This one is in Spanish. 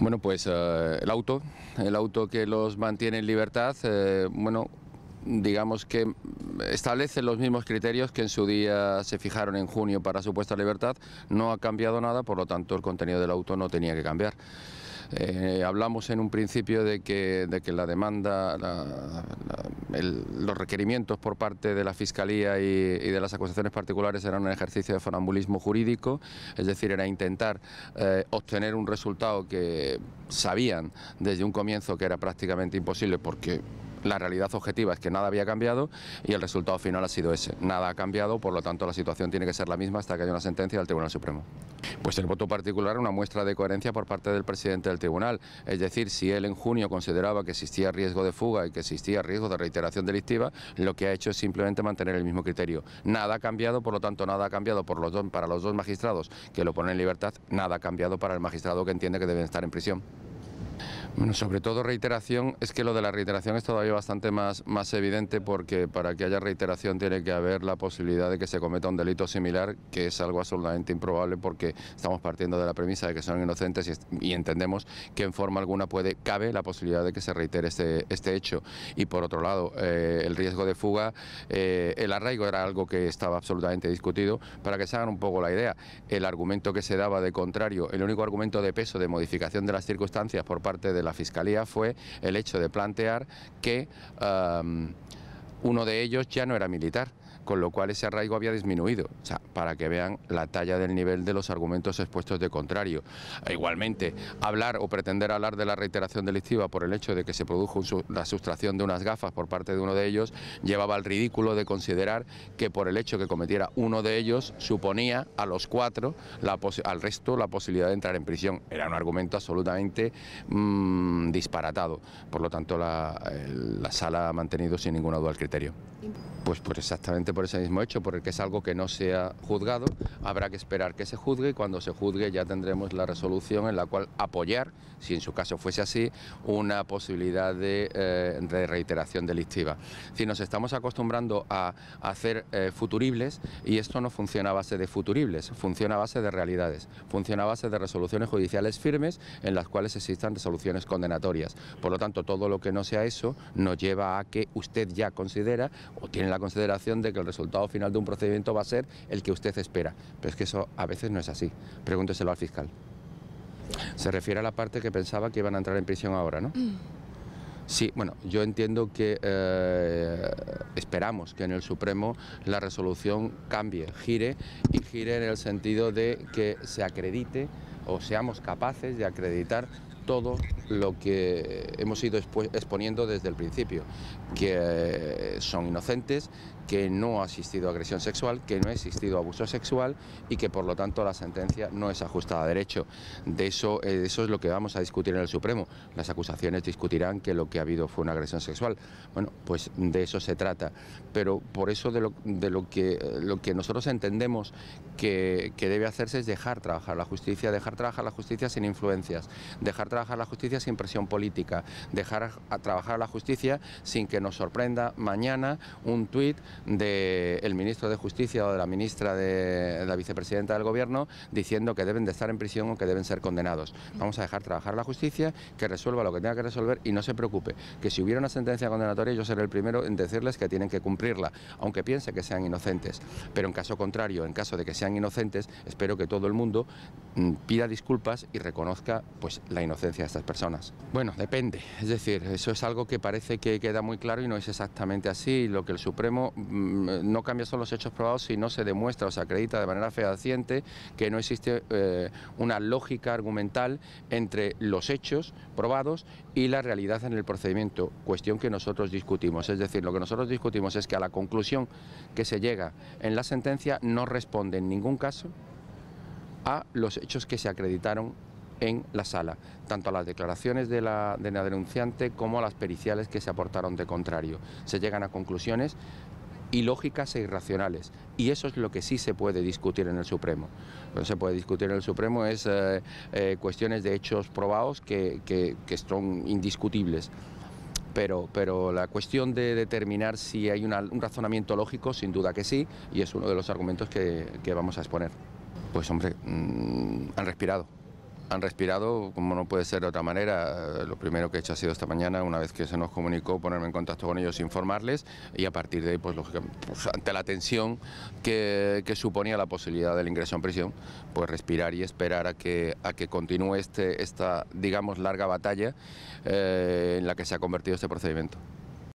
Bueno, pues el auto que los mantiene en libertad, bueno, digamos que establece los mismos criterios que en su día se fijaron en junio para su puesta en libertad. No ha cambiado nada, por lo tanto el contenido del auto no tenía que cambiar. Hablamos en un principio de que la demanda, los requerimientos por parte de la Fiscalía y de las acusaciones particulares eran un ejercicio de funambulismo jurídico, es decir, era intentar obtener un resultado que sabían desde un comienzo que era prácticamente imposible, porque la realidad objetiva es que nada había cambiado y el resultado final ha sido ese. Nada ha cambiado, por lo tanto la situación tiene que ser la misma hasta que haya una sentencia del Tribunal Supremo. Pues el voto particular es una muestra de coherencia por parte del presidente del tribunal. Es decir, si él en junio consideraba que existía riesgo de fuga y que existía riesgo de reiteración delictiva, lo que ha hecho es simplemente mantener el mismo criterio. Nada ha cambiado, por lo tanto nada ha cambiado para los dos magistrados que lo ponen en libertad, nada ha cambiado para el magistrado que entiende que deben estar en prisión. Bueno, sobre todo reiteración, es que lo de la reiteración es todavía bastante más evidente, porque para que haya reiteración tiene que haber la posibilidad de que se cometa un delito similar, que es algo absolutamente improbable, porque estamos partiendo de la premisa de que son inocentes y entendemos que en forma alguna cabe la posibilidad de que se reitere este hecho. Y por otro lado, el riesgo de fuga, el arraigo era algo que estaba absolutamente discutido. Para que se hagan un poco la idea, el argumento que se daba de contrario, el único argumento de peso de modificación de las circunstancias por parte de la Fiscalía fue el hecho de plantear que uno de ellos ya no era militar, con lo cual ese arraigo había disminuido. O sea, para que vean la talla del nivel de los argumentos expuestos de contrario. Igualmente, hablar o pretender hablar de la reiteración delictiva por el hecho de que se produjo la sustracción de unas gafas por parte de uno de ellos, llevaba al ridículo de considerar que por el hecho que cometiera uno de ellos suponía a los cuatro, al resto, la posibilidad de entrar en prisión. Era un argumento absolutamente disparatado. Por lo tanto, la sala ha mantenido sin ninguna duda el criterio. Pues exactamente por ese mismo hecho, porque es algo que no se ha juzgado, habrá que esperar que se juzgue, y cuando se juzgue ya tendremos la resolución en la cual apoyar, si en su caso fuese así, una posibilidad de reiteración delictiva. Si nos estamos acostumbrando a hacer futuribles, y esto no funciona a base de futuribles, funciona a base de realidades, funciona a base de resoluciones judiciales firmes en las cuales existan resoluciones condenatorias. Por lo tanto, todo lo que no sea eso nos lleva a que usted ya considera o tiene la consideración de que el resultado final de un procedimiento va a ser el que usted espera. Pero es que eso a veces no es así. Pregúnteselo al fiscal. Se refiere a la parte que pensaba que iban a entrar en prisión ahora, ¿no? Sí, bueno, yo entiendo que esperamos que en el Supremo la resolución cambie, gire en el sentido de que se acredite o seamos capaces de acreditar todo lo que hemos ido exponiendo desde el principio, que son inocentes, que no ha existido agresión sexual, que no ha existido abuso sexual y que por lo tanto la sentencia no es ajustada a derecho. De eso es lo que vamos a discutir en el Supremo. Las acusaciones discutirán que lo que ha habido fue una agresión sexual. Bueno, pues de eso se trata. Pero por eso lo que nosotros entendemos que debe hacerse es dejar trabajar la justicia sin influencias, dejar trabajar la justicia sin presión política, dejar trabajar la justicia sin que nos sorprenda mañana un tuit del ministro de Justicia o de la ministra de la vicepresidenta del Gobierno diciendo que deben de estar en prisión o que deben ser condenados. Vamos a dejar trabajar la justicia, que resuelva lo que tenga que resolver, y no se preocupe, que si hubiera una sentencia condenatoria yo seré el primero en decirles que tienen que cumplirla, aunque piense que sean inocentes. Pero en caso contrario, en caso de que sean inocentes, espero que todo el mundo pida disculpas y reconozca pues la inocencia de estas personas. Bueno, depende, es decir, eso es algo que parece que queda muy claro y no es exactamente así. Lo que el Supremo no cambia son los hechos probados si no se demuestra o se acredita de manera fehaciente que no existe una lógica argumental entre los hechos probados y la realidad en el procedimiento, cuestión que nosotros discutimos. Es decir, lo que nosotros discutimos es que a la conclusión que se llega en la sentencia no responde en ningún caso a los hechos que se acreditaron en la sala, tanto a las declaraciones de la denunciante como a las periciales que se aportaron de contrario. Se llegan a conclusiones ilógicas e irracionales, y eso es lo que sí se puede discutir en el Supremo. Lo que se puede discutir en el Supremo es cuestiones de hechos probados que son indiscutibles. Pero la cuestión de determinar si hay un razonamiento lógico, sin duda que sí, y es uno de los argumentos que vamos a exponer. Pues hombre, han respirado. Han respirado, como no puede ser de otra manera. Lo primero que he hecho ha sido esta mañana, una vez que se nos comunicó, ponerme en contacto con ellos, informarles, y a partir de ahí, pues, lógicamente, pues, ante la tensión que suponía la posibilidad del ingreso en prisión, pues respirar y esperar a que continúe esta, digamos, larga batalla en la que se ha convertido este procedimiento.